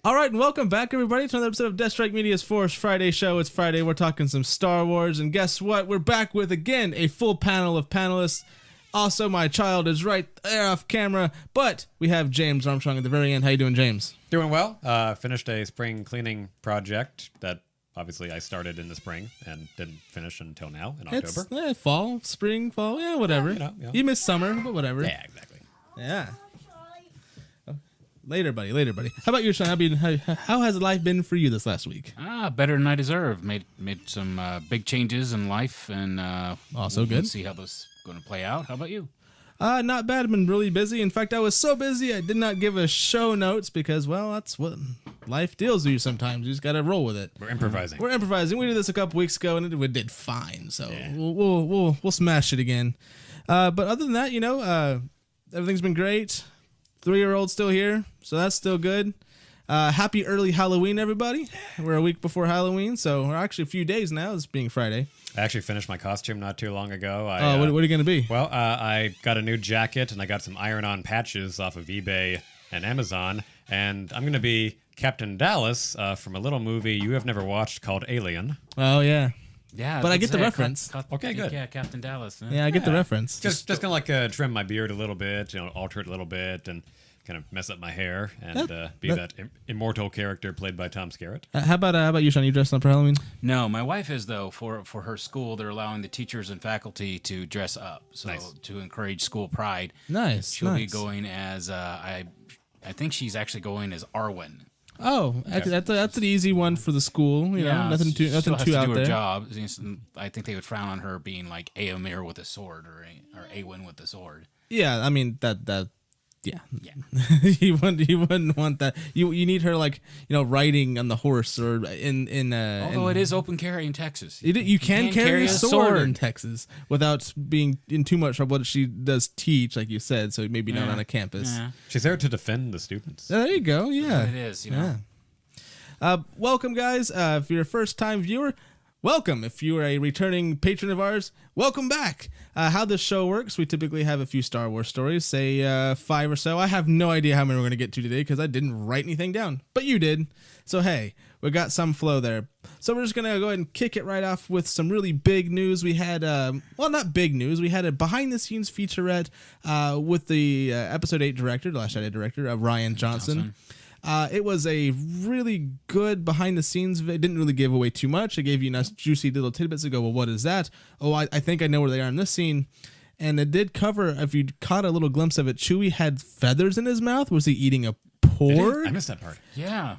All right, and welcome back, everybody, to another episode of DeathStryke Media's Force Friday show. It's Friday. We're talking some Star Wars, and guess what? We're back with, again, a full panel of panelists. Also, my child is right there off camera, but we have James Armstrong at the very end. How you doing, James? Doing well. Finished a spring cleaning project that obviously I started in the spring and didn't finish until now in October. It's fall, spring, fall, whatever. Yeah, You missed summer, but whatever. Yeah, exactly. Yeah. Later, buddy. How about you, Sean? How has life been for you this last week? Better than I deserve. Made some big changes in life, and Also good. We'll see how this is going to play out. How about you? Not bad. I've been really busy. In fact, I was so busy I did not give us show notes because, well, that's what life deals with you sometimes. You just got to roll with it. We're improvising. We did this a couple weeks ago, and it did fine. So we'll smash it again. But other than that, everything's been great. 3-year-old still here, so that's still good. Happy early Halloween, everybody. We're a week before Halloween, so we're actually a few days now, this being Friday. I actually finished my costume not too long ago. What are you going to be? Well, I got a new jacket, and I got some iron-on patches off of eBay and Amazon, and I'm going to be Captain Dallas from a little movie you have never watched called Alien. Oh, yeah. Yeah, But I get the reference. Okay, good. Yeah, Captain Dallas. Yeah, I get the reference. Just kind of like trim my beard a little bit, alter it a little bit, and kind of mess up my hair and be that immortal character played by Tom Skerritt. How about you, Sean? You dressed up for Halloween? No, my wife is, though. For her school, they're allowing the teachers and faculty to dress up, so Nice. to encourage school pride. Nice. She'll be going as I think she's actually going as Arwen. Oh, that's an easy one for the school. Nothing too she'll have to out do her there. job. I think they would frown on her being like Aemir with a sword or Awen with a sword. Yeah, I mean that. Yeah. Yeah. you wouldn't want that. You need her riding on the horse or Although it is open carry in Texas. You can carry a sword in Texas without being in too much trouble. What she does teach, like you said, so maybe not on a campus. Yeah. She's there to defend the students. There you go. Yeah, It is. Yeah. Welcome, guys. If you're a first-time viewer, welcome. If you are a returning patron of ours, welcome back. How this show works, we typically have a few Star Wars stories, say 5 or so. I have no idea how many we're going to get to today because I didn't write anything down, but you did. So, hey, we got some flow there. So we're just going to go ahead and kick it right off with some really big news. We had, not big news. We had a behind-the-scenes featurette with the Episode 8 director, the Last Jedi director, Ryan Johnson. It was a really good behind-the-scenes. It didn't really give away too much. It gave you nice, juicy little tidbits to go, well, what is that? Oh, I think I know where they are in this scene. And it did cover, if you caught a little glimpse of it, Chewie had feathers in his mouth. Was he eating a porg? I missed that part. Yeah.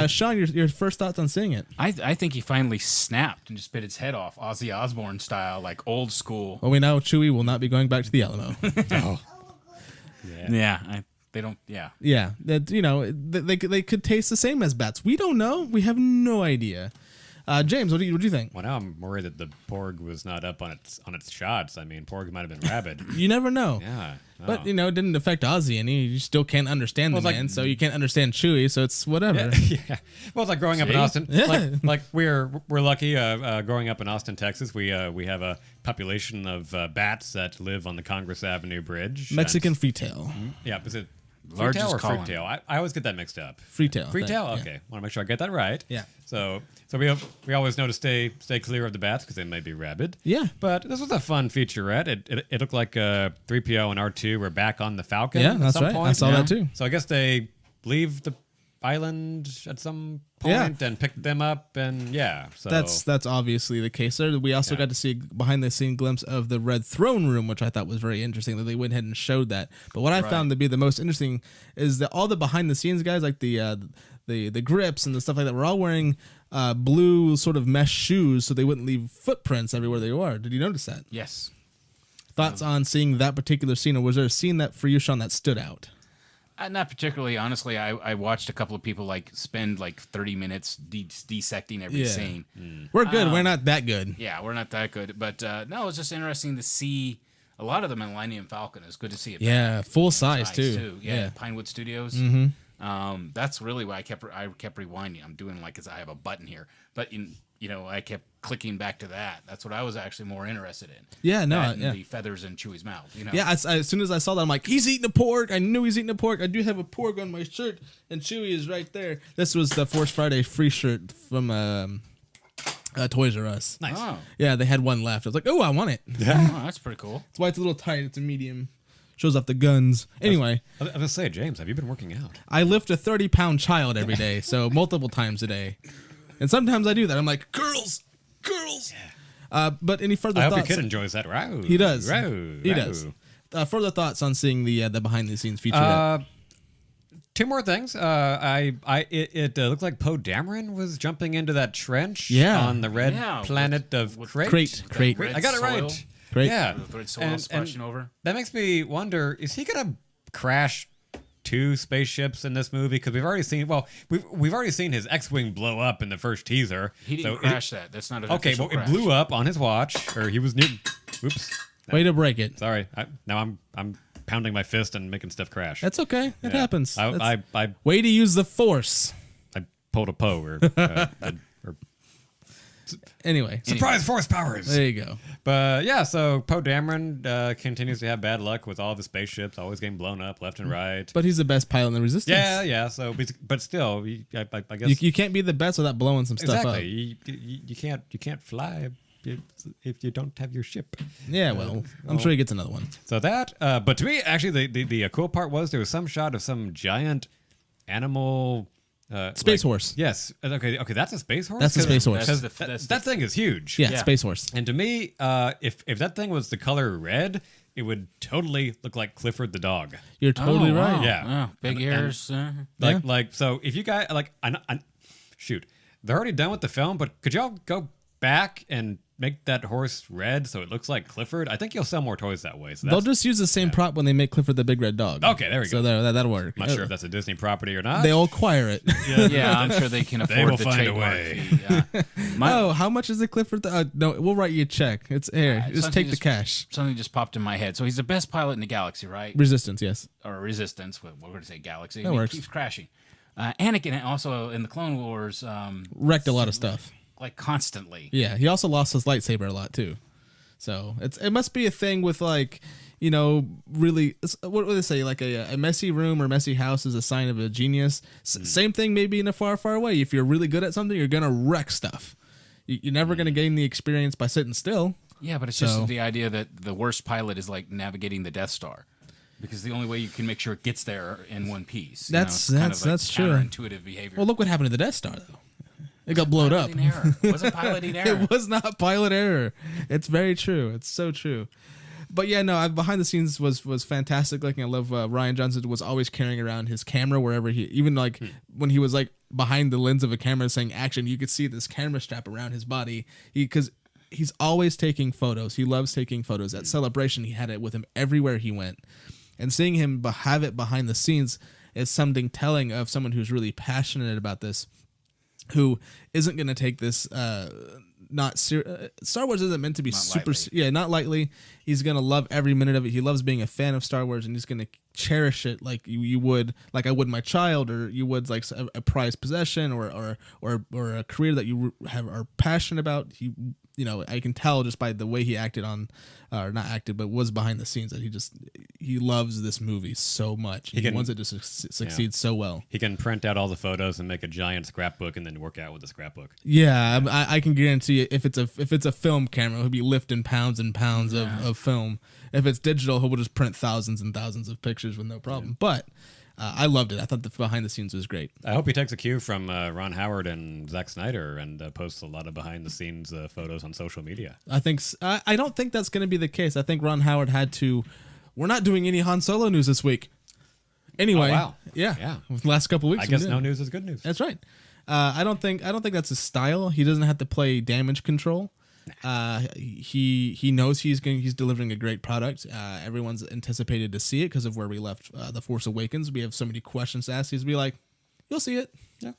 Sean, your first thoughts on seeing it? I think he finally snapped and just bit his head off, Ozzy Osbourne style, like old school. Well, we know Chewie will not be going back to the Alamo. Oh. Yeah. They don't. Yeah. Yeah, that they could taste the same as bats. We don't know. We have no idea. James, what do you think? Well, now I'm worried that the porg was not up on its shots. I mean, porg might have been rabid. You never know. Yeah. But, it didn't affect Ozzy any. You still can't understand the man, so you can't understand Chewie, so it's whatever. Yeah. Well, it's like growing up in Austin. Yeah. Like we're lucky growing up in Austin, Texas. We have a population of bats that live on the Congress Avenue Bridge. Mexican freetail. Yeah, is it Largest freetail or colony. fruittail? I always get that mixed up. Freetail. Freetail? Yeah. Okay. Want to make sure I get that right. Yeah. So we always know to stay clear of the bats because they may be rabid. Yeah. But this was a fun featurette. It looked like 3PO and R2 were back on the Falcon Yeah, at that's some right. point. I saw that too. So I guess they leave the island at some point and pick them up, and so That's obviously the case there. We also got to see a behind-the-scene glimpse of the Red Throne Room, which I thought was very interesting that they went ahead and showed that. But what I found to be the most interesting is that all the behind-the-scenes guys, like the grips and the stuff like that, were all wearing blue sort of mesh shoes so they wouldn't leave footprints everywhere they were. Did you notice that? Yes. Thoughts on seeing that particular scene, or was there a scene that for you, Sean, that stood out? Not particularly, honestly. I watched a couple of people spend 30 minutes dissecting every scene. We're good. We're not that good. Yeah, we're not that good. But no, it was just interesting to see a lot of the Millennium Falcon. It's good to see it. Yeah, full size too. Yeah, Pinewood Studios. That's really why I kept rewinding. I'm doing I have a button here, but I kept clicking back to that. That's what I was actually more interested in. Yeah, no, That and yeah. the feathers in Chewie's mouth. You know. Yeah, as soon as I saw that, I'm like, he's eating a pork. I knew he's eating a pork. I do have a pork on my shirt, and Chewie is right there. This was the Force Friday free shirt from Toys R Us. Nice. Oh. Yeah, they had one left. I was like, oh, I want it. Oh, that's pretty cool. That's why it's a little tight. It's a medium. Shows off the guns. Anyway, I was gonna say, James, have you been working out? I lift a 30-pound child every day, so multiple times a day. And sometimes I do that. I'm like, girls. But any further I hope thoughts? your kid enjoys that. Row, He does. Row, He row. does. Further thoughts on seeing the behind-the-scenes featurette? Two more things. It looked like Poe Dameron was jumping into that trench Yeah. on the red Yeah, planet of Crate. Crate. Red I got it soil. right. Crate. Yeah. The red soil splashing over. That makes me wonder: is he gonna crash 2 spaceships in this movie? Because we've already seen his X-wing blow up in the first teaser. He didn't So crash that. That's not an Okay, official well, it crash. blew up on his watch, or he was near. Oops. Way to break it. Sorry. Now I'm pounding my fist and making stuff crash. That's okay. It Yeah. happens. I Way to use the Force. pulled a Poe or Anyway, surprise force powers. there you go. But yeah, so Poe Dameron continues to have bad luck with all of his spaceships, always getting blown up left and right. But he's the best pilot in the Resistance. Yeah. So, but still, I guess You can't be the best without blowing some stuff up. exactly. You can't fly if you don't have your ship. Yeah, well, I'm sure he gets another one. So that, but to me, actually, the cool part was there was some shot of some giant animal. Space horse. Yes. Okay. That's a space horse. That's a space horse. That thing is huge. Yeah, Yeah. Space Horse. And to me, if that thing was the color red, it would totally look like Clifford the dog. You're totally Oh, wow. right. Yeah. Big ears. Like so. If you guys shoot, they're already done with the film, but could y'all go back and make that horse red so it looks like Clifford? I think you'll sell more toys that way. So They'll that's, just use the same prop when they make Clifford the Big Red Dog. Okay, there we So go. that'll work. I'm not sure if that's a Disney property or not. They'll acquire it. Yeah, I'm sure they can afford They will the find a trademark way. fee. Yeah. Oh, how much is the Clifford? No, we'll write you a check. It's here. Just something take the cash. Something just popped in my head. So he's the best pilot in the galaxy, right? Resistance, yes. Or Resistance. We're going to say galaxy. That He works. keeps crashing. Anakin also in the Clone Wars, Wrecked a lot of stuff. like constantly. Yeah, he also lost his lightsaber a lot too. So it must be a thing with like, you know, really, what would they say? Like a messy room or messy house is a sign of a genius. Same thing maybe in a far, far away. If you're really good at something, you're gonna wreck stuff. You're never gonna gain the experience by sitting still. Yeah, but it's So- just the idea that the worst pilot is like navigating the Death Star. Because the only way you can make sure it gets there in one piece. That's true. Counterintuitive behavior. Well, look what happened to the Death Star though. It got blown up. Piloting error. It wasn't piloting error. It was not pilot error. It's very true. It's so true. But yeah, no, behind the scenes was fantastic. Like, I love Ryan Johnson was always carrying around his camera wherever even like when he was like behind the lens of a camera saying action, you could see this camera strap around his body. Because he's always taking photos. He loves taking photos. At Celebration, he had it with him everywhere he went. And seeing him have it behind the scenes is something telling of someone who's really passionate about this, who isn't going to take this Star Wars isn't meant to be not lightly. He's going to love every minute of it. He loves being a fan of Star Wars, and he's going to cherish it like you would, like I would my child, or you would like a prized possession, or a career that you are passionate about. I can tell just by the way he acted or not acted, but was behind the scenes that he loves this movie so much. He wants it to succeed so well. He can print out all the photos and make a giant scrapbook and then work out with the scrapbook. Yeah, I can guarantee you, if it's a film camera, he'll be lifting pounds and pounds of film. If it's digital, he'll just print thousands and thousands of pictures with no problem. Yeah. But I loved it. I thought the behind the scenes was great. I hope he takes a cue from Ron Howard and Zack Snyder and posts a lot of behind the scenes photos on social media. I don't think that's going to be the case. I think Ron Howard had to. We're not doing any Han Solo news this week. Anyway, wow. Yeah. The last couple weeks, I guess no news is good news. That's right. I don't think that's his style. He doesn't have to play damage control. He knows he's delivering a great product. Everyone's anticipated to see it because of where we left The Force Awakens. We have so many questions to ask. He's be like, "You'll see it. Yeah,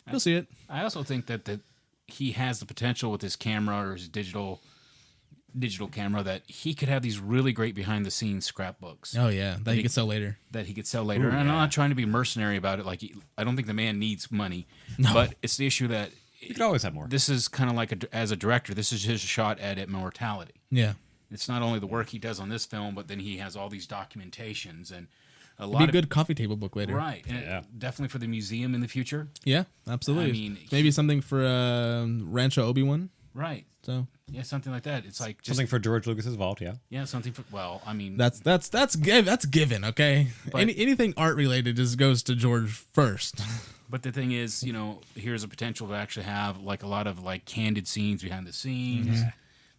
you'll see it." I also think that he has the potential with his camera or his digital camera that he could have these really great behind the scenes scrapbooks. Oh yeah, that he could sell later. And I'm not trying to be mercenary about it. Like, I don't think the man needs money, but it's the issue that You could always have more. This is kind of like as a director, this is his shot at immortality. Yeah. It's not only the work he does on this film, but then he has all these documentations and a It'd lot be a of good coffee table book later. right. And definitely for the museum in the future. Yeah, absolutely. I mean, maybe something for Rancho Obi-Wan. Right. So Yeah, something like that. It's like just Something for George Lucas's vault, yeah. yeah, something for well, I mean that's given. Okay, But- anything art related just goes to George first. But the thing is, here's a potential to actually have like a lot of like candid scenes behind the scenes.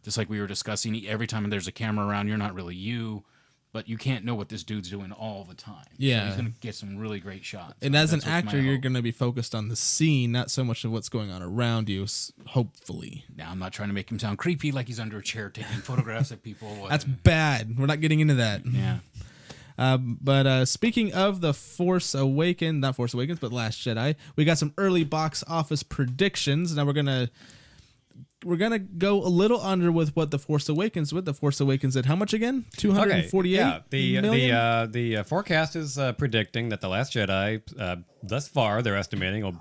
Just like we were discussing, every time there's a camera around, you're not really you, but you can't know what this dude's doing all the time. So Yeah. he's going to get some really great shots. And as an That's what's my actor, you're hope. going to be focused on the scene, not so much of what's going on around you. Hopefully, Now, I'm not trying to make him sound creepy like he's under a chair taking photographs of people. that's bad. We're not getting into that. yeah. But speaking of the Force Awakens, not Force Awakens, but Last Jedi, we got some early box office predictions. Now we're gonna go a little under with what the Force Awakens. With the Force Awakens at how much again? 248 Yeah, million? the forecast is predicting that The Last Jedi, thus far, they're estimating will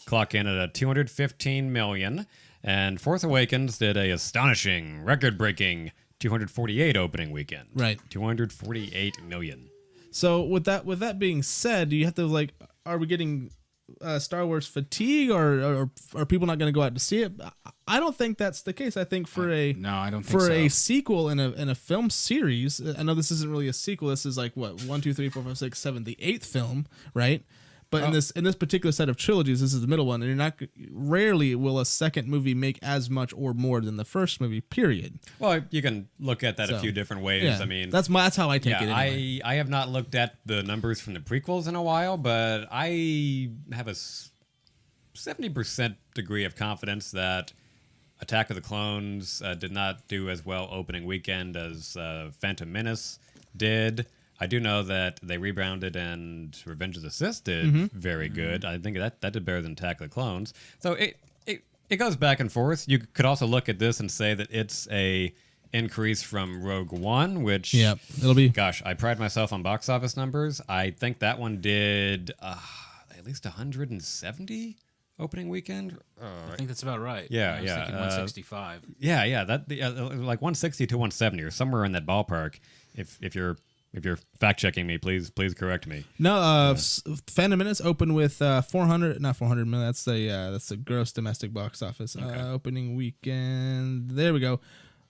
clock in at 215 million, and Force Awakens did a astonishing, record-breaking 248 opening weekend. Right. 248 million. So with that being said, do you have to like, are we getting Star Wars fatigue, or are people not going to go out to see it? I don't think that's the case. I think for No, I don't think for so. a sequel in a film series, I know this isn't really a sequel. This is like what 1, 2, 3, 4, 5, 6, 7, the 8th film, right? But in this particular set of trilogies, this is the middle one, and you're not rarely will a second movie make as much or more than the first movie. Period. Well, you can look at that a So, few different ways. Yeah, I mean, that's how I take it. Anyway. I have not looked at the numbers from the prequels in a while, but I have a 70% degree of confidence that Attack of the Clones did not do as well opening weekend as Phantom Menace did. I do know that they rebounded and Revenge of the Sith did very good. I think that did better than Attack of the Clones. So it goes back and forth. You could also look at this and say that it's a increase from Rogue One, which it'll be. gosh, I pride myself on box office numbers. I think that one did at least 170 opening weekend. I think that's about right. Yeah, I was yeah, thinking 165. Yeah, that like 160 to 170 or somewhere in that ballpark. If you're fact checking me, please correct me. No, Phantom Menace opened with 400 million. That's the gross domestic box office. Opening weekend. There we go.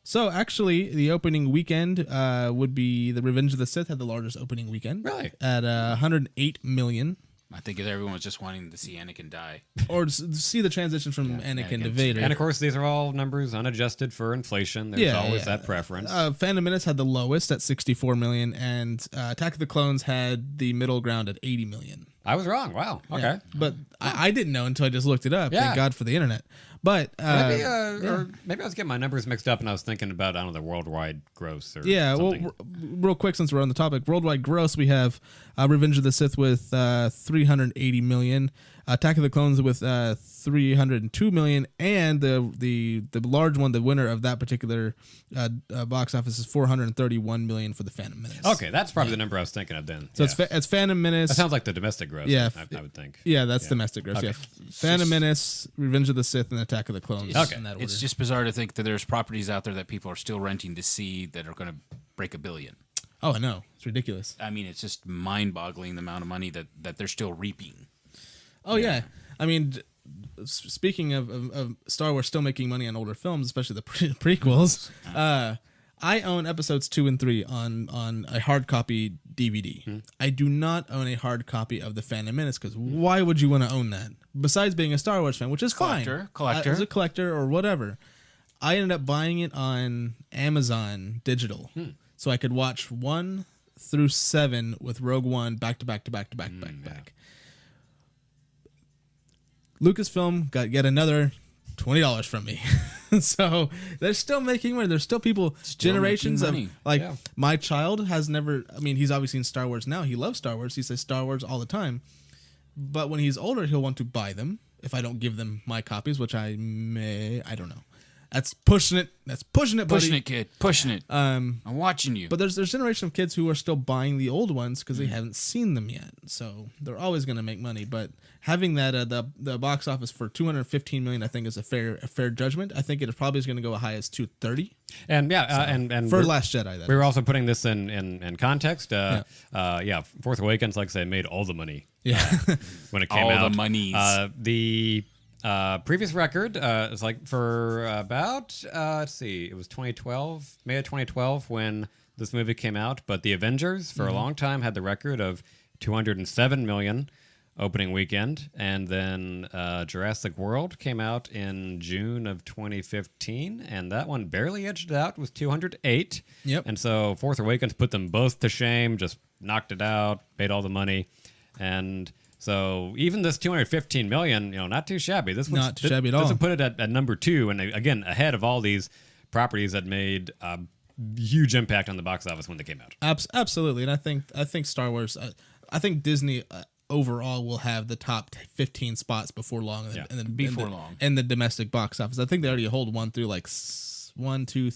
So actually, the opening weekend would be the Revenge of the Sith had the largest opening weekend. Really? At 108 million. I think everyone was just wanting to see Anakin die. Or see the transition from Anakin to Anakin. Vader. And of course, these are all numbers unadjusted for inflation. There's always that preference. Phantom Menace had the lowest at 64 million, and Attack of the Clones had the middle ground at 80 million. I was wrong. Wow. Okay. Yeah. But I didn't know until I just looked it up. Yeah. Thank God for the internet. But Or maybe I was getting my numbers mixed up and I was thinking about, I don't know, the worldwide gross or something. Well, real quick, since we're on the topic, worldwide gross, we have Revenge of the Sith with 380 million, Attack of the Clones with 302 million, and the large one, the winner of that particular box office, is 431 million for the Phantom Menace. Okay, that's probably the number I was thinking of then. So Yeah. it's Phantom Menace. That sounds like the domestic gross, Yeah, I would think. Yeah, that's domestic gross. Okay. Yeah, Phantom Menace, Revenge of the Sith, and Attack of the Clones. Okay. In that order. It's just bizarre to think that there's properties out there that people are still renting to see that are going to break $1 billion. Oh, I know. It's ridiculous. I mean, it's just mind-boggling the amount of money that they're still reaping. Oh yeah. I mean, speaking of Star Wars still making money on older films, especially the prequels, I own episodes 2 and 3 on a hard copy DVD. I do not own a hard copy of The Phantom Menace, because why would you want to own that? Besides being a Star Wars fan, which is fine. Collector. As a collector or whatever. I ended up buying it on Amazon Digital. So I could watch 1 through 7 with Rogue One back to back to back to back to back. Lucasfilm got yet another $20 from me. So they're still making money. There's still people, generations of making like my child has never, I mean, he's obviously seen Star Wars now. He loves Star Wars. He says Star Wars all the time. But when he's older, he'll want to buy them if I don't give them my copies, which I don't know. That's pushing it. That's pushing it, buddy. Pushing it, kid. Pushing it. I'm watching you. But there's a generation of kids who are still buying the old ones because they haven't seen them yet. So they're always going to make money. But having that the box office for $215 million, I think, is a fair judgment. I think it probably is going to go as high as $230. And for Last Jedi, we were also putting this in context. Force Awakens, like I say, made all the money. Yeah, when it came out, all the monies. The previous record is like for about let's see, it was 2012, May of 2012 when this movie came out. But the Avengers for a long time had the record of 207 million opening weekend, and then Jurassic World came out in June of 2015, and that one barely edged it out with 208. Yep. And so Force Awakens put them both to shame, just knocked it out, made all the money, and so even this 215 million, not too shabby. This one's not too shabby at all. This would put it at number 2, and again ahead of all these properties that made a huge impact on the box office when they came out. Absolutely, and I think Star Wars, I think Disney overall will have the top 15 spots before long. In the domestic box office. I think they already hold one through like 1, 2,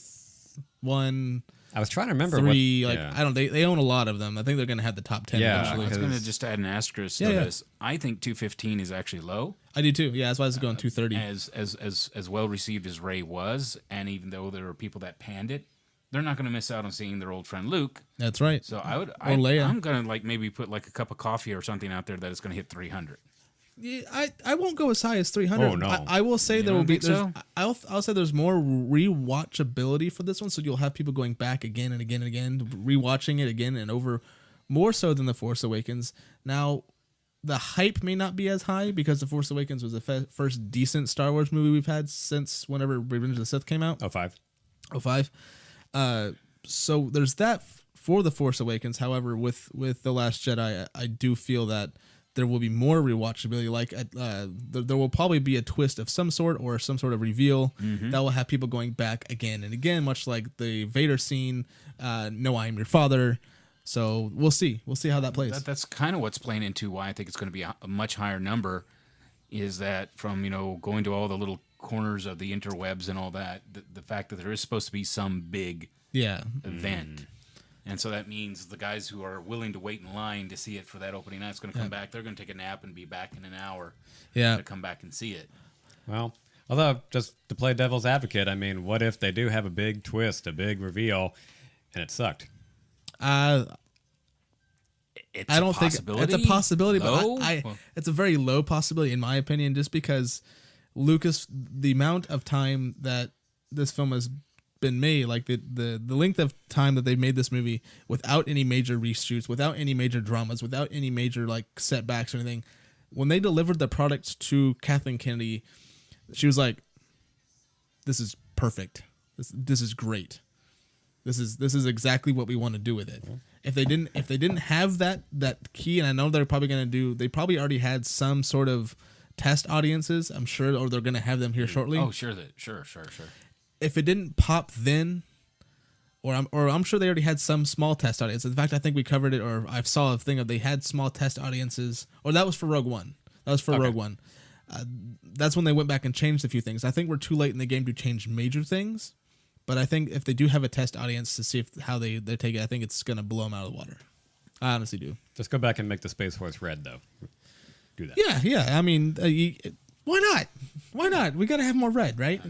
1. I was trying to remember 3. I don't. They own a lot of them. I think they're going to have the top 10 eventually. I was going to just add an asterisk to this. I think 215 is actually low. I do too. Yeah, that's why I was going 230. As well received as Rey was, and even though there were people that panned it, they're not going to miss out on seeing their old friend Luke. That's right. So Leia. I'm going to maybe put like a cup of coffee or something out there that is going to hit 300. Yeah, I won't go as high as 300. Oh, no. I will say there will be. So? I'll say there's more rewatchability for this one, so you'll have people going back again and again and again, rewatching it again and over, more so than The Force Awakens. Now, the hype may not be as high because The Force Awakens was the first decent Star Wars movie we've had since whenever Revenge of the Sith came out. 05. So there's that for The Force Awakens. However, with The Last Jedi, I do feel that there will be more rewatchability. Like there will probably be a twist of some sort or some sort of reveal that will have people going back again and again, much like the Vader scene. No, I am your father. So we'll see. We'll see how that plays. That's kind of what's playing into why I think it's going to be a much higher number. Is that from going to all the little corners of the interwebs and all that, the fact that there is supposed to be some big event. And so that means the guys who are willing to wait in line to see it for that opening night is going to come back. They're going to take a nap and be back in an hour to come back and see it. Well, although, just to play devil's advocate, I mean, what if they do have a big twist, a big reveal, and it sucked? I don't think it's a possibility, but it's a very low possibility in my opinion, just because the amount of time that this film has been made, like the length of time that they've made this movie without any major reshoots, without any major dramas, without any major like setbacks or anything. When they delivered the product to Kathleen Kennedy, she was like, "This is perfect. This is great. This is exactly what we want to do with it." If they didn't have that key, and I know they're probably going to do, they probably already had some sort of test audiences, I'm sure, or they're going to have them here shortly. Oh, sure. If it didn't pop then, or I'm sure they already had some small test audience. In fact, I think we covered it, or I saw a thing of they had small test audiences, or that was for Rogue One. Rogue One. That's when they went back and changed a few things. I think we're too late in the game to change major things, but I think if they do have a test audience to see how they take it, I think it's going to blow them out of the water. I honestly do. Just go back and make the Space Force red, though. Do that. Yeah. I mean, why not? Why not? We got to have more red, right?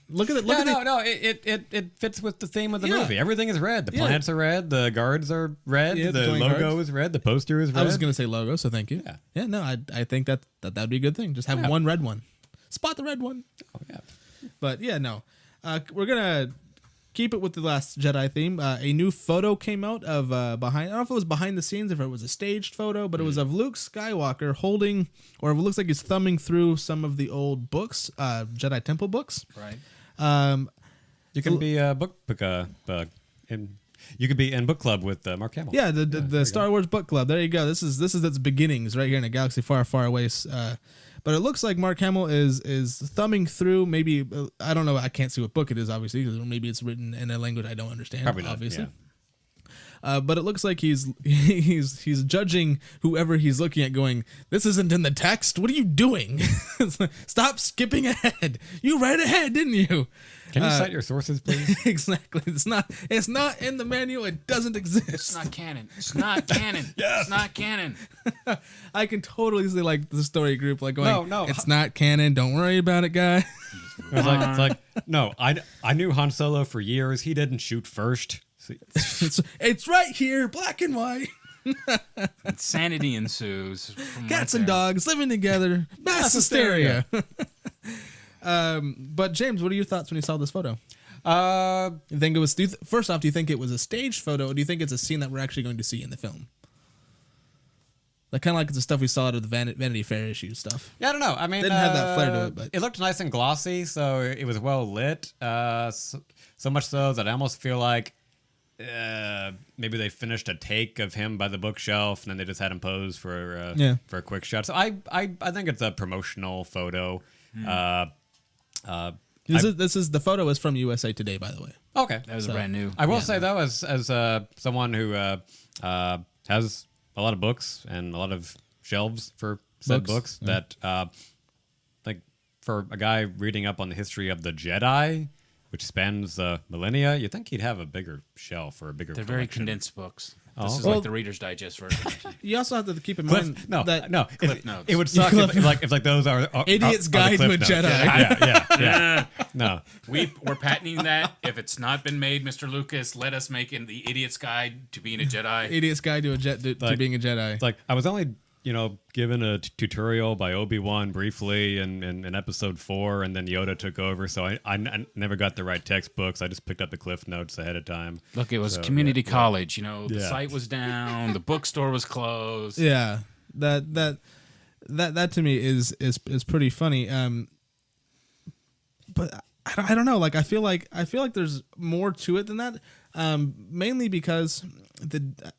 Look at it. It fits with the theme of the movie. Everything is red. The planets are red. The guards are red. The logo is red. The poster is red. I was going to say logo, so thank you. Yeah. No, I think that would be a good thing. Just have one red one. Spot the red one. Oh yeah. But yeah, no. We're gonna keep it with the Last Jedi theme. A new photo came out of behind. I don't know if it was behind the scenes, if it was a staged photo, but it was of Luke Skywalker holding, or it looks like he's thumbing through some of the old books, Jedi Temple books. Right. You can be a you could be in book club with Mark Hamill. Yeah, the Star Wars book club. There you go. This is its beginnings right here in a galaxy far, far away. But it looks like Mark Hamill is thumbing through. Maybe I don't know. I can't see what book it is, obviously, because maybe it's written in a language I don't understand. Probably not, obviously. but it looks like he's judging whoever he's looking at, going, "This isn't in the text. What are you doing? Stop skipping ahead. You read ahead, didn't you?" Can you cite your sources, please? Exactly. It's not in the manual. It doesn't exist. It's not canon. It's not canon. Yes. It's not canon. I can totally see like the story group like going, No. it's not canon. Don't worry about it, guy. It's like, no, I knew Han Solo for years. He didn't shoot first. See, it's right here, black and white. Insanity ensues. from Cats right and there. dogs living together. Mass hysteria. But James, what are your thoughts when you saw this photo? You think it was? First off, do you think it was a staged photo, or do you think it's a scene that we're actually going to see in the film? Like kind of like the stuff we saw out of the Vanity Fair issue stuff. yeah, I don't know. I mean, Didn't have that flair to it, but it looked nice and glossy, so it was well lit. So much so that I almost feel like maybe they finished a take of him by the bookshelf, and then they just had him pose for a quick shot. So I think it's a promotional photo. This is the photo is from USA Today, by the way. Okay, That was brand new. I will say though, as someone who has a lot of books and a lot of shelves for said books, that like for a guy reading up on the history of the Jedi, which spans millennia, you'd think he'd have a bigger shelf or a bigger. They're very collection. condensed books. Oh. This is Well- like the Reader's Digest version. You also have to keep in mind that Cliff Notes. It would suck if like those are Idiot's are the Guide Cliff to a Notes. Jedi. Yeah. No, We're patenting that. If it's not been made, Mr. Lucas, let us make it the Idiot's Guide to being a Jedi. Idiot's Guide to Like- being a Jedi. it's like I was only given a tutorial by Obi-Wan briefly in episode 4, and then Yoda took over, so I never got the right textbooks. I just picked up the Cliff Notes ahead of time. Look, it was So, community yeah. college. The Yeah. site was down, the bookstore was closed. Yeah, that to me is pretty funny. But I don't know. Like I feel like there's more to it than that. Mainly because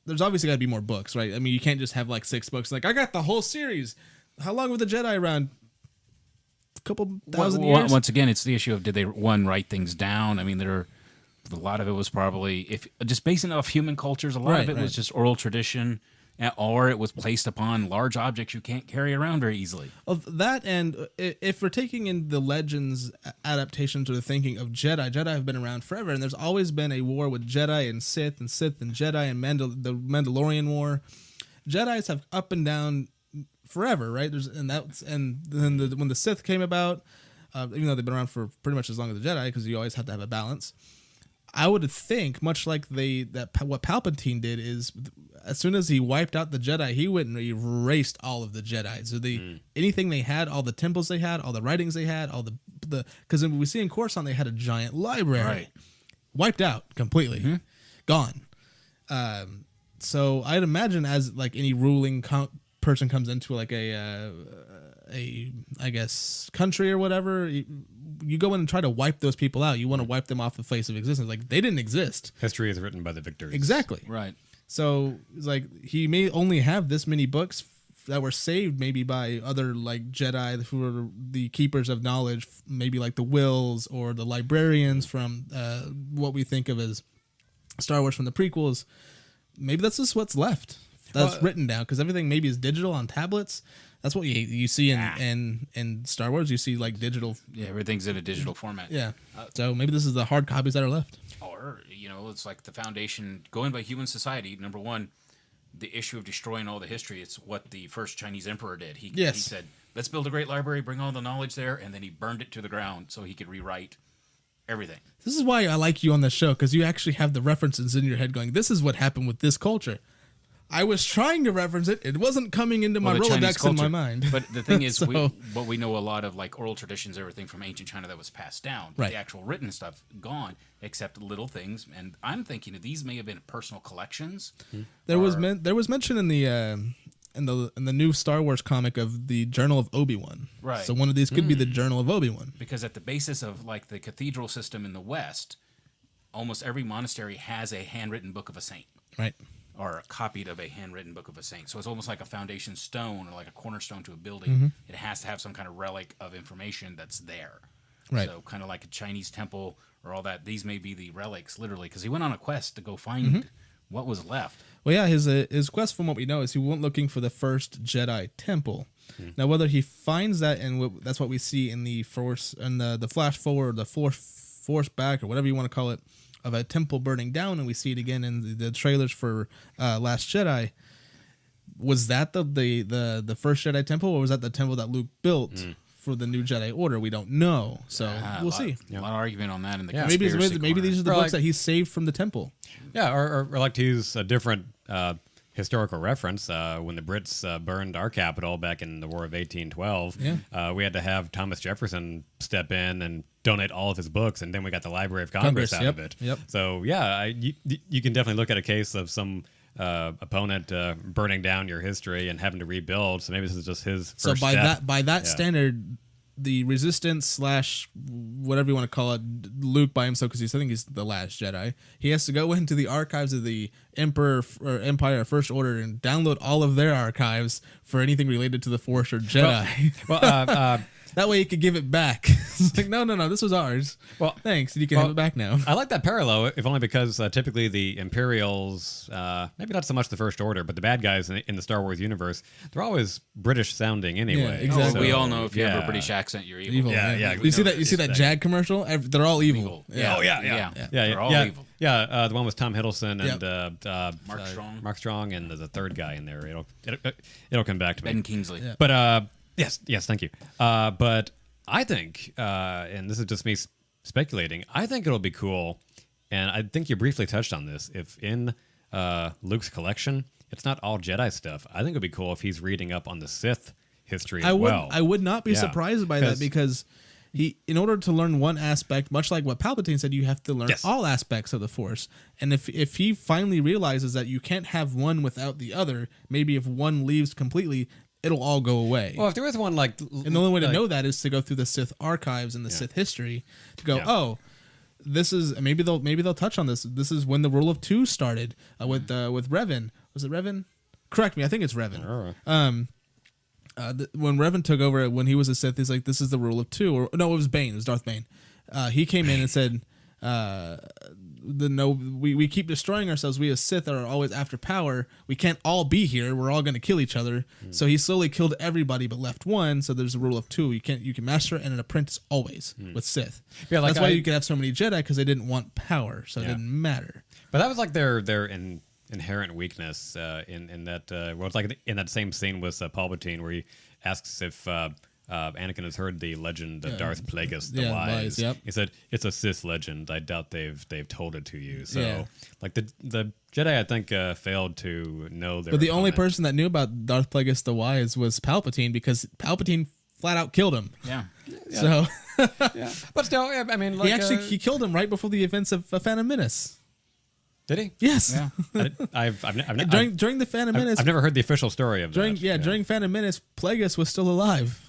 there's obviously got to be more books, right? I mean, you can't just have like 6 books. Like I got the whole series. How long were the Jedi around? A couple thousand years. Once again, it's the issue of did they write things down? I mean, a lot of it was probably if just basing it off human cultures. A lot of it was just oral tradition, or it was placed upon large objects you can't carry around very easily. Well, that, and if we're taking in the Legends adaptations or the thinking of Jedi have been around forever, and there's always been a war with Jedi and Sith and Jedi and the Mandalorian War. Jedis have up and down forever, right? When the Sith came about, even though they've been around for pretty much as long as the Jedi, because you always have to have a balance. I would think, much like what Palpatine did, is as soon as he wiped out the Jedi, he went and erased all of the Jedi. So anything they had, all the temples they had, all the writings they had, all the because we see in Coruscant they had a giant library, Right. wiped out completely, gone. So I'd imagine as like any ruling person comes into like a I guess country or whatever. You go in and try to wipe those people out. You want to wipe them off the face of existence. Like they didn't exist. History is written by the victors. Exactly. Right. So it's like he may only have this many books that were saved maybe by other like Jedi who are the keepers of knowledge, maybe like the Wills or the librarians from what we think of as Star Wars from the prequels. Maybe that's just what's left. That's written down because everything maybe is digital on tablets. That's what you see in Star Wars. You see like digital. Yeah, everything's in a digital format. Yeah. So maybe this is the hard copies that are left. Or, it's like the foundation, going by human society, number one, the issue of destroying all the history. It's what the first Chinese emperor did. He said, let's build a great library, bring all the knowledge there, and then he burned it to the ground so he could rewrite everything. This is why I like you on the show, because you actually have the references in your head going, this is what happened with this culture. I was trying to reference it. It wasn't coming into my the Chinese Rolodex in my culture. mind. But the thing is, So- we know a lot of like oral traditions, everything from ancient China that was passed down. But Right. the actual written stuff gone, except little things. And I'm thinking that these may have been personal collections. There was mention in the new Star Wars comic of the Journal of Obi-Wan. Right. So one of these could be the Journal of Obi-Wan. Because at the basis of like the cathedral system in the West, almost every monastery has a handwritten book of a saint. Right. Or a copied of a handwritten book of a saint. So it's almost like a foundation stone or like a cornerstone to a building. It has to have some kind of relic of information that's there. Right. So kind of like a Chinese temple or all that. These may be the relics, literally, because he went on a quest to go find what was left? Well, yeah, his quest, from what we know, is he went looking for the first Jedi temple. Now, whether he finds that, and that's what we see in the Force and the flash forward, the force back, or whatever you want to call it, of a temple burning down, and we see it again in the trailers for Last Jedi. Was that the first Jedi temple, or was that the temple that Luke built for the new Jedi Order? We don't know, so we'll see. A lot of argument on that in the Maybe conspiracy these are the Or books like- that he saved from the temple. Yeah, or like to use a different historical reference, when the Brits burned our capital back in the War of 1812, we had to have Thomas Jefferson step in and donate all of his books, and then we got the Library of Congress out of it. Yep. So yeah, you can definitely look at a case of some opponent burning down your history and having to rebuild. So maybe this is just his first So step. by that standard, the Resistance / whatever you want to call it, Luke by himself, because I think he's the last Jedi. He has to go into the archives of the Emperor or Empire First Order and download all of their archives for anything related to the Force or Jedi. Well, that way he could give it back. It's like, no, this was ours. Well, thanks, and you can have it back now. I like that parallel, if only because typically the Imperials, maybe not so much the First Order, but the bad guys in the Star Wars universe, they're always British sounding anyway. Yeah, exactly. So, we all know if you have yeah. a British accent, you're evil. Evil. Yeah. You see that Jag commercial? They're all evil. Yeah. Oh yeah. They're all evil. Yeah, the one with Tom Hiddleston and Mark Strong. Mark Strong, and there's a third guy in there. It'll come back to me. Ben Kingsley. Yeah. But yes, thank you. But I think, and this is just me speculating, I think it'll be cool, and I think you briefly touched on this, if in Luke's collection, it's not all Jedi stuff. I think it'd be cool if he's reading up on the Sith history as well. I would not be Yeah. surprised by that, because in order to learn one aspect, much like what Palpatine said, you have to learn all aspects of the Force. And if he finally realizes that you can't have one without the other, maybe if one leaves completely, it'll all go away. Well, if there is one like... And the only way to know that is to go through the Sith archives and the Sith history to go, oh, this is... Maybe they'll touch on this. This is when the Rule of Two started with Revan. Was it Revan? Correct me. I think it's Revan. When Revan took over, when he was a Sith, he's like, this is the Rule of Two. Or no, it was Bane. It was Darth Bane. He came in and said... we keep destroying ourselves. We as Sith are always after power. We can't all be here. We're all going to kill each other. So he slowly killed everybody but left one. So there's a rule of two. You can master and an apprentice always with Sith. Yeah, that's why you could have so many Jedi, because they didn't want power, so it didn't matter. But that was like their inherent weakness in that. Well, it's like in that same scene with Palpatine, where he asks if Anakin has heard the legend of Darth Plagueis the Wise. Yep. He said, it's a Sith legend. I doubt they've told it to you. So, like the Jedi, I think, failed to know their But the only opponent. person that knew about Darth Plagueis the Wise was Palpatine, because Palpatine flat out killed him. Yeah. So But still, I mean, like, he killed him right before the events of Phantom Menace. did he? Yes. Yeah. I've During the Phantom Menace. I've never heard the official story of that. During Phantom Menace, Plagueis was still alive.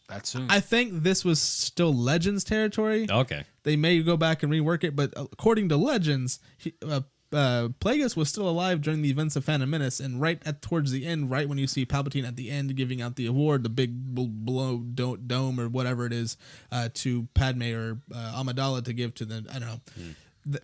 That's soon. I think this was still Legends territory. Okay. They may go back and rework it, but according to Legends, Plagueis was still alive during the events of Phantom Menace, and towards the end, right when you see Palpatine at the end giving out the award, the big below dome or whatever it is, to Padme or Amidala to give to the, I don't know.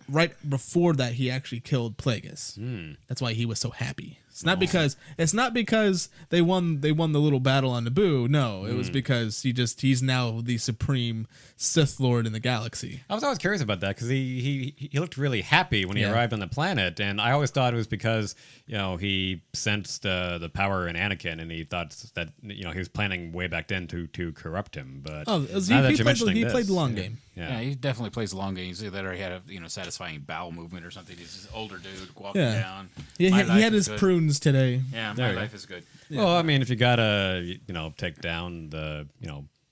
Right before that, he actually killed Plagueis. That's why he was so happy. It's not because they won the little battle on Naboo. No, it was because he's now the supreme Sith Lord in the galaxy. I was always curious about that, because he looked really happy when he arrived on the planet, and I always thought it was because he sensed the power in Anakin, and he thought that he was planning way back then to corrupt him. But He played the long game. Yeah, he definitely plays the long game. You see that, or he had a satisfying bowel movement or something. He's this older dude walking down. He My had life his is good. prunes today. Yeah, There my you go. life is good. Well, I mean, if you gotta take down the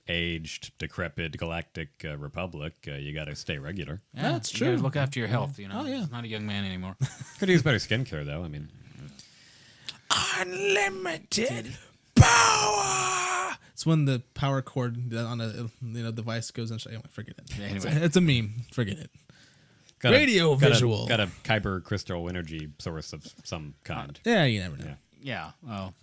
aged, decrepit Galactic Republic, you gotta stay regular. Yeah, That's you true. gotta look after your health. Oh, yeah. He's not a young man anymore. Could use better skincare, though. I mean, Unlimited power. It's when the power cord on a device goes in. Anyway, forget it. Anyway. It's a meme. Forget it. got a- Radio got a- visual. Got a Kyber crystal energy source of some kind. Yeah, you never know. Yeah. Yeah, well,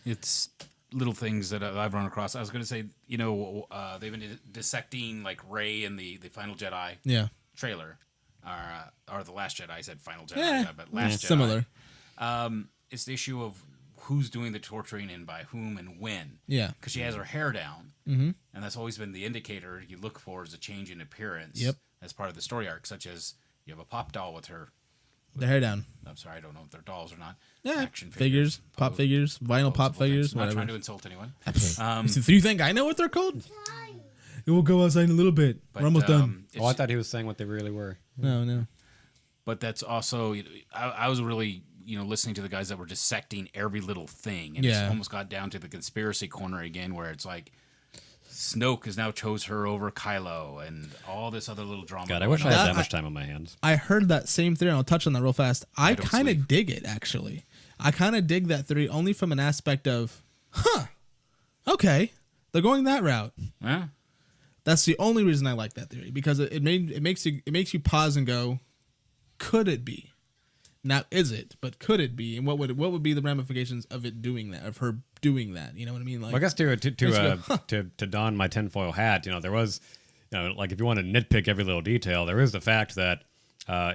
it's little things that I've run across. I was going to say, they've been dissecting like Rey in the Final Jedi Yeah. trailer. or the Last Jedi. I said Final Jedi, Yeah, but Last Jedi. similar. It's the issue of who's doing the torturing and by whom and when. Yeah. Because she has her hair down, and that's always been the indicator you look for is a change in appearance. Yep. As part of the story arc, such as you have a pop doll with her. The hair down. I'm sorry, I don't know if they're dolls or not. Yeah. Action Figures, pop figures, vinyl pop figures, I'm not whatever. trying to insult anyone. Do you think I know what they're called? We'll go outside in a little bit. We're almost done. Oh, I thought he was saying what they really were. No. But that's also, I was really, listening to the guys that were dissecting every little thing. And it's almost got down to the conspiracy corner again, where it's like, Snoke has now chose her over Kylo and all this other little drama. God, I wish I had that much time on my hands. I heard that same theory, and I'll touch on that real fast. I don't kind sleep. of dig it, actually. I kind of dig that theory only from an aspect of, okay, they're going that route. Yeah. That's the only reason I like that theory, because it makes you pause and go, could it be? Now, is it? But could it be? And what would be the ramifications of it doing that? Of her doing that? You know what I mean? Like, Well, I guess to don my tinfoil hat, there was, like if you want to nitpick every little detail, there is the fact that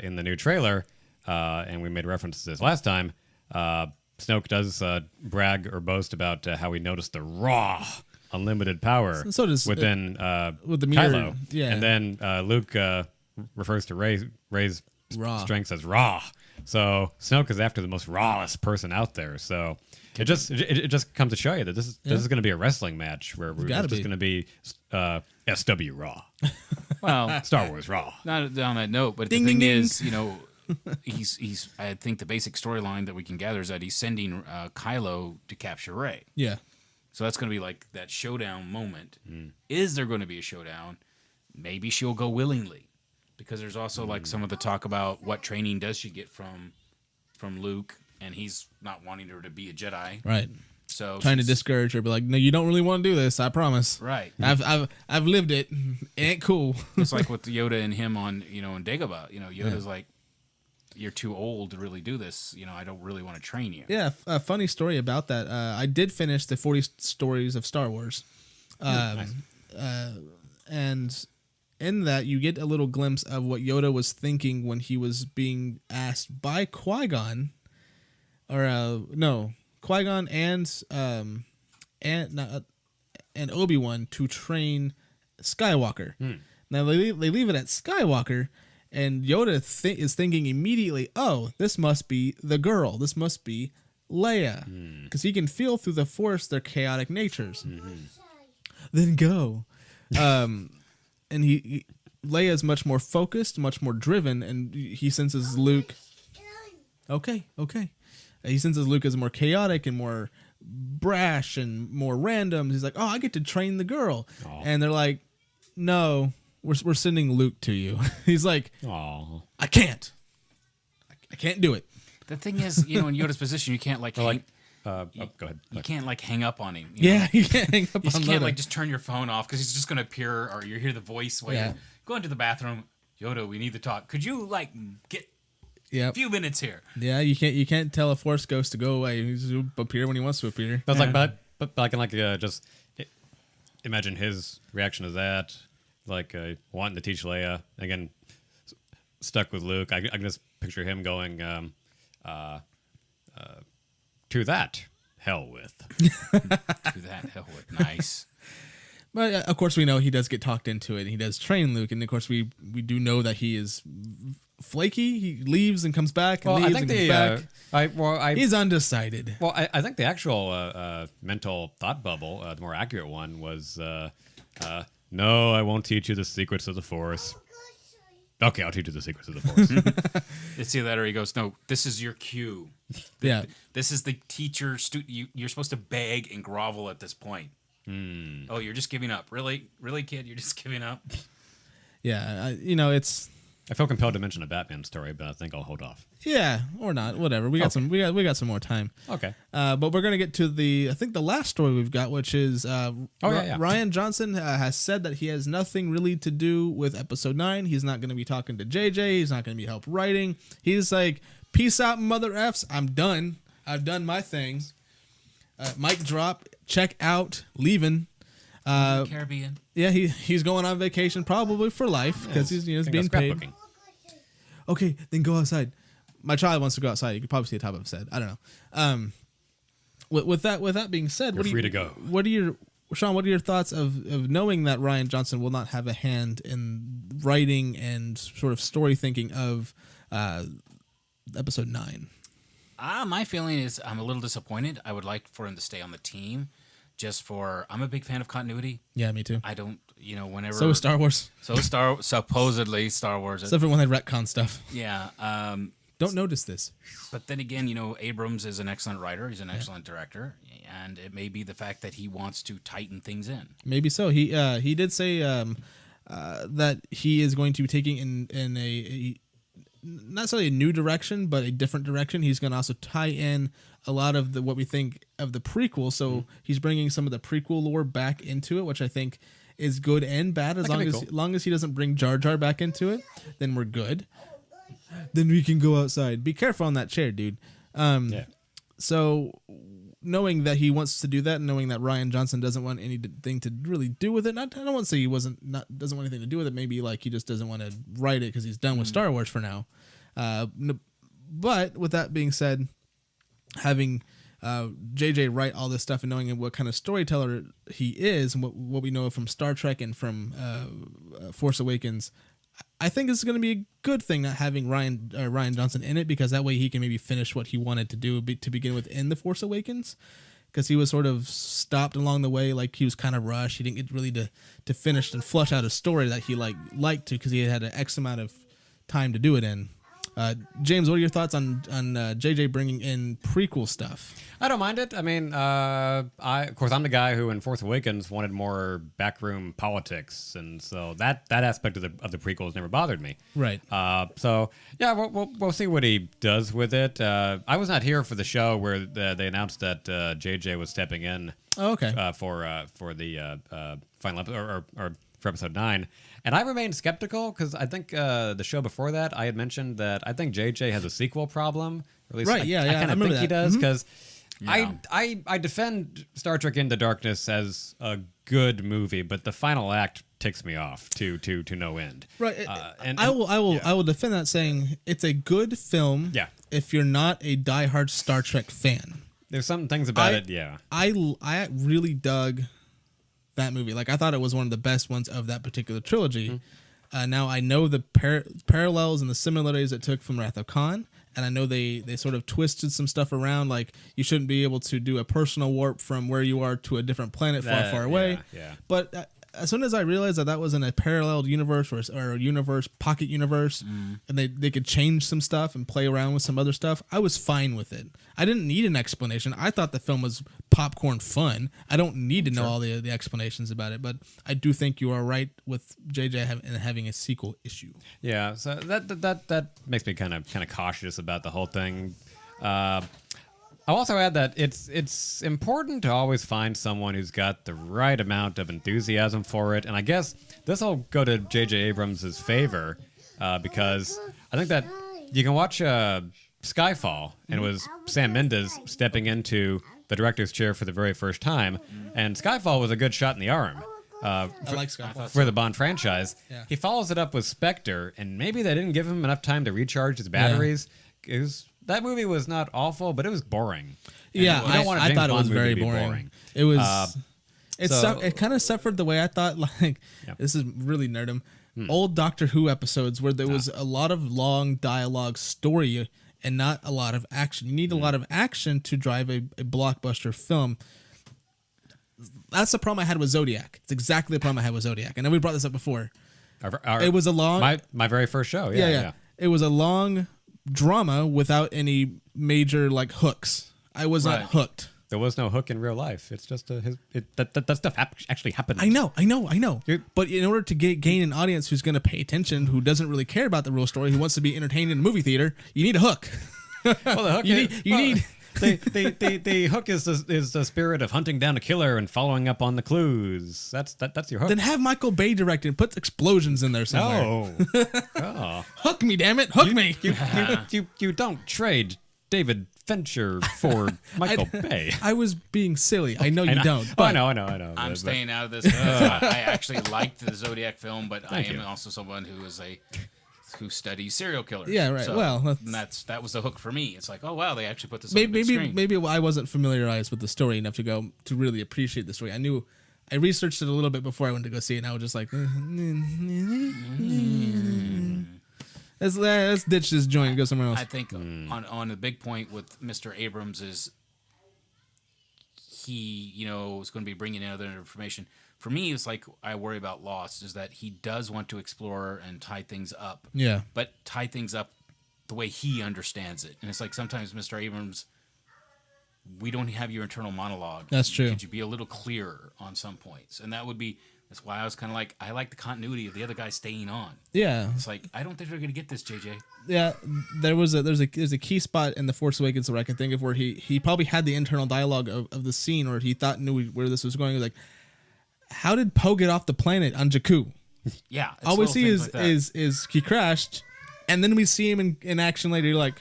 in the new trailer, and we made reference to this last time, Snoke does brag or boast about how he noticed the raw, unlimited power So does within with the mirror, Kylo. yeah. And then Luke refers to Rey's Raw. strengths as raw. So Snoke is after the most rawest person out there. So it just comes to show you that this is going to be a wrestling match where we're just going to be SW Raw, Well, Star Wars Raw. not on that note, but Ding, the thing ding, is, he's. I think the basic storyline that we can gather is that he's sending Kylo to capture Rey. yeah. So that's going to be like that showdown moment. Is there going to be a showdown? Maybe she'll go willingly, because there's also like some of the talk about what training does she get from Luke, and he's not wanting her to be a Jedi. Right. So Trying to discourage her, be like, no, you don't really want to do this. I promise. right. I've lived it. It ain't cool. It's like with Yoda and him on in Dagobah. Yoda's like, you're too old to really do this. I don't really want to train you. Yeah, a funny story about that. I did finish the 40 stories of Star Wars. Nice. And in that, you get a little glimpse of what Yoda was thinking when he was being asked by Qui-Gon, Qui-Gon and Obi-Wan to train Skywalker. Now they leave it at Skywalker, and Yoda is thinking immediately, oh, this must be the girl. This must be Leia, because he can feel through the Force their chaotic natures. Then go. And Leia is much more focused, much more driven, and he senses Luke. Okay. He senses Luke as more chaotic and more brash and more random. He's like, oh, I get to train the girl. Aw. And they're like, no, we're sending Luke to you. He's like, Aw. I can't do it. The thing is, in Yoda's position, you can't Go ahead. you can't like hang up on him. Yeah, you can't hang up You on can't Yoda. like just turn your phone off because he's just gonna appear, or you hear the voice while Yeah. you go into the bathroom. Yoda, we need to talk. Could you get Yep. a few minutes here? Yeah, you can't tell a Force ghost to go away. He's appear when he wants to appear. But it's like, but I can just imagine his reaction to that, like wanting to teach Leia again, stuck with Luke. I can just picture him going to that hell with. To that hell with nice. But of course, we know he does get talked into it. And he does train Luke, and of course, we do know that he is flaky. He leaves and comes back. And Well, I leaves think and comes back. He's undecided. Well, I think the actual mental thought bubble, the more accurate one, was no, I won't teach you the secrets of the Force. Okay, I'll teach you the secrets of the Force. It's either that or he goes, no, this is your cue. Yeah. This is the teacher. You're supposed to beg and grovel at this point. Oh, you're just giving up. Really, kid? You're just giving up? Yeah. It's. I feel compelled to mention a Batman story, but I think I'll hold off. Yeah, or not. Whatever. We got some. We got some more time. Okay. But we're gonna get to the last story we've got, which is Ryan Johnson has said that he has nothing really to do with Episode 9. He's not gonna be talking to JJ. He's not gonna be help writing. He's like, peace out, mother f's. I'm done. I've done my thing. Mic drop. Check out. Leaving. Caribbean. Yeah, he's going on vacation probably for life because he's being paid. okay, then go outside. My child wants to go outside. You could probably see the top of his head. I don't know. With that being said, You're free to go. Sean, what are your thoughts of knowing that Rian Johnson will not have a hand in writing and sort of story thinking of episode 9? My feeling is I'm a little disappointed. I would like for him to stay on the team. I'm a big fan of continuity. Yeah, me too. I don't, whenever. So is Star Wars. Supposedly Star Wars. Except for when they retcon stuff. Yeah. Don't notice this. But then again, Abrams is an excellent writer. He's an excellent director. And it may be the fact that he wants to tighten things in. Maybe so. He did say that he is going to be taking in a not necessarily a new direction, but a different direction. He's going to also tie in a lot of what we think of the prequel. So he's bringing some of the prequel lore back into it, which I think is good and bad. As long as he doesn't bring Jar Jar back into it, then we're good. Then we can go outside. Be careful on that chair, dude. So knowing that he wants to do that, and knowing that Rian Johnson doesn't want anything to really do with it. I don't want to say he doesn't want anything to do with it. Maybe like he just doesn't want to write it because he's done with Star Wars for now. But with that being said, having JJ write all this stuff and knowing what kind of storyteller he is and what we know from Star Trek and from Force Awakens, I think it's going to be a good thing not having Rian Johnson in it, because that way he can maybe finish what he wanted to do to begin with in The Force Awakens, because he was sort of stopped along the way, like he was kind of rushed. He didn't get really to finish and flush out a story that he liked to, because he had an X amount of time to do it in. James, what are your thoughts on JJ bringing in prequel stuff? I don't mind it. I mean, of course, I'm the guy who in Force Awakens wanted more backroom politics, and so that aspect of the prequels never bothered me. Right. So yeah, we'll see what he does with it. I was not here for the show where they announced that JJ was stepping in. Oh, okay. For the final episode or for episode 9. And I remain skeptical because I think the show before that I had mentioned that I think JJ has a sequel problem. Or at least right, I kind of think he does, because Yeah. I defend Star Trek Into Darkness as a good movie, but the final act ticks me off to no end. Right. And I will defend that, saying it's a good film. Yeah. If you're not a diehard Star Trek fan. There's some things about it. Yeah. I really dug that movie. Like, I thought it was one of the best ones of that particular trilogy. Now I know the parallels and the similarities it took from Wrath of Khan, and I know they sort of twisted some stuff around, like you shouldn't be able to do a personal warp from where you are to a different planet far away. Yeah. But as soon as I realized that was in a parallel universe or a universe, pocket universe, and they could change some stuff and play around with some other stuff, I was fine with it. I didn't need an explanation. I thought the film was popcorn fun. I don't need to know all the explanations about it, but I do think you are right with JJ having a sequel issue. Yeah, so that makes me kind of cautious about the whole thing. I'll also add that it's important to always find someone who's got the right amount of enthusiasm for it, and I guess this will go to J.J. Abrams' favor because I think that you can watch Skyfall, and it was Sam Mendes stepping into the director's chair for the very first time, and Skyfall was a good shot in the arm. I like Skyfall. For the Bond franchise. Yeah. He follows it up with Spectre, and maybe they didn't give him enough time to recharge his batteries. That movie was not awful, but it was boring. And Yeah, you don't want a I James thought it was Bond movie very to be boring. It was. so- It kind of suffered the way I thought. Like, this is really nerdum. Old Doctor Who episodes where there was a lot of long dialogue story and not a lot of action. You need a lot of action to drive a blockbuster film. That's the problem I had with Zodiac. It's exactly the problem I had with Zodiac. I know we brought this up before. It was a long. My very first show. Yeah. It was a long drama without any major hooks. I was not hooked. There was no hook in real life. It's just that stuff actually happened. I know. But in order to gain an audience who's going to pay attention, who doesn't really care about the real story, who wants to be entertained in a movie theater, you need a hook. Well, the hook you need. The hook is the spirit of hunting down a killer and following up on the clues. That's your hook. Then have Michael Bay direct it and put explosions in there somewhere. Oh. Hook me, damn it! Hook me. You don't trade David Fincher for Michael Bay. I was being silly. I know you don't. But I know. I'm staying out of this. I actually liked the Zodiac film, but I am also someone who is a who studies serial killers. Yeah, right. So, Well, and that was the hook for me. It's like, oh wow, they actually put this on the big screen. maybe I wasn't familiarized with the story enough to really appreciate the story. I researched it a little bit before I went to go see it, and I was just like, let's ditch this joint and go somewhere else. I think on the big point with Mr. Abrams is he, is going to be bringing in other information. For me, it's like I worry about Lost is that he does want to explore and tie things up. Yeah. But tie things up the way he understands it. And it's like sometimes, Mr. Abrams, we don't have your internal monologue. That's true. Could you be a little clearer on some points? And that's why I was kind of like, I like the continuity of the other guy staying on. Yeah. It's like, I don't think they're going to get this, JJ. Yeah, there's a key spot in The Force Awakens where I can think of where he probably had the internal dialogue of the scene, or he knew where this was going. He was like, how did Poe get off the planet on Jakku? Yeah. All we see is he crashed, and then we see him in action later. You're like,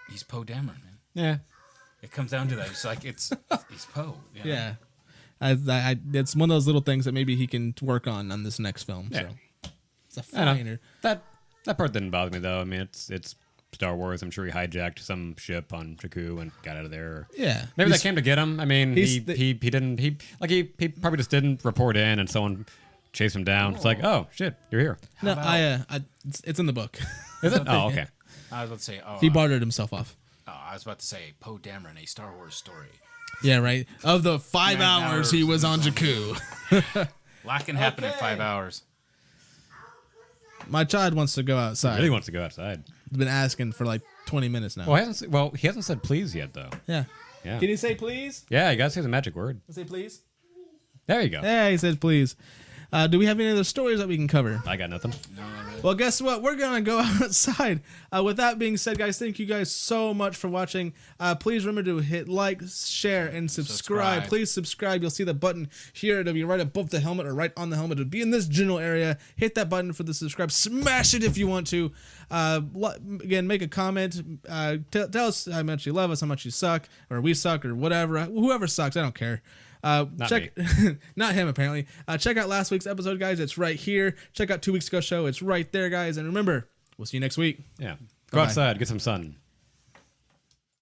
he's Poe Dameron, man. Yeah. It comes down to that. It's like he's Poe. You know? Yeah. It's one of those little things that maybe he can work on this next film. Yeah. So it's a finer. That part didn't bother me though. I mean, it's Star Wars. I'm sure he hijacked some ship on Jakku and got out of there. Yeah. Maybe that came to get him. I mean, he probably just didn't report in, and someone chased him down. It's like, oh shit, you're here. No, it's in the book. Is it? Oh, okay. I was about to say, he bartered himself off. I was about to say, Poe Dameron, a Star Wars story. Yeah, right. Of the 5 hours he was on Jakku. Lot can happen in 5 hours. My child wants to go outside. He really wants to go outside. He's been asking for like 20 minutes now. Well, he hasn't said please yet though. Yeah. Yeah. Can you say please? Yeah, you gotta say the magic word. Say please. There you go. Yeah, he said please. Do we have any other stories that we can cover? I got nothing. No, not really. Well, guess what? We're going to go outside. With that being said, guys, thank you guys so much for watching. Please remember to hit like, share, and subscribe. Please subscribe. You'll see the button here. It'll be right above the helmet or right on the helmet. It'll be in this general area. Hit that button for the subscribe. Smash it if you want to. Again, make a comment. Tell us how much you love us, how much you suck, or we suck, or whatever. Whoever sucks, I don't care. Not him apparently. Check out last week's episode, guys. It's right here. Check out 2 weeks ago show. It's right there, guys. And remember, we'll see you next week. Yeah. Go outside, get some sun.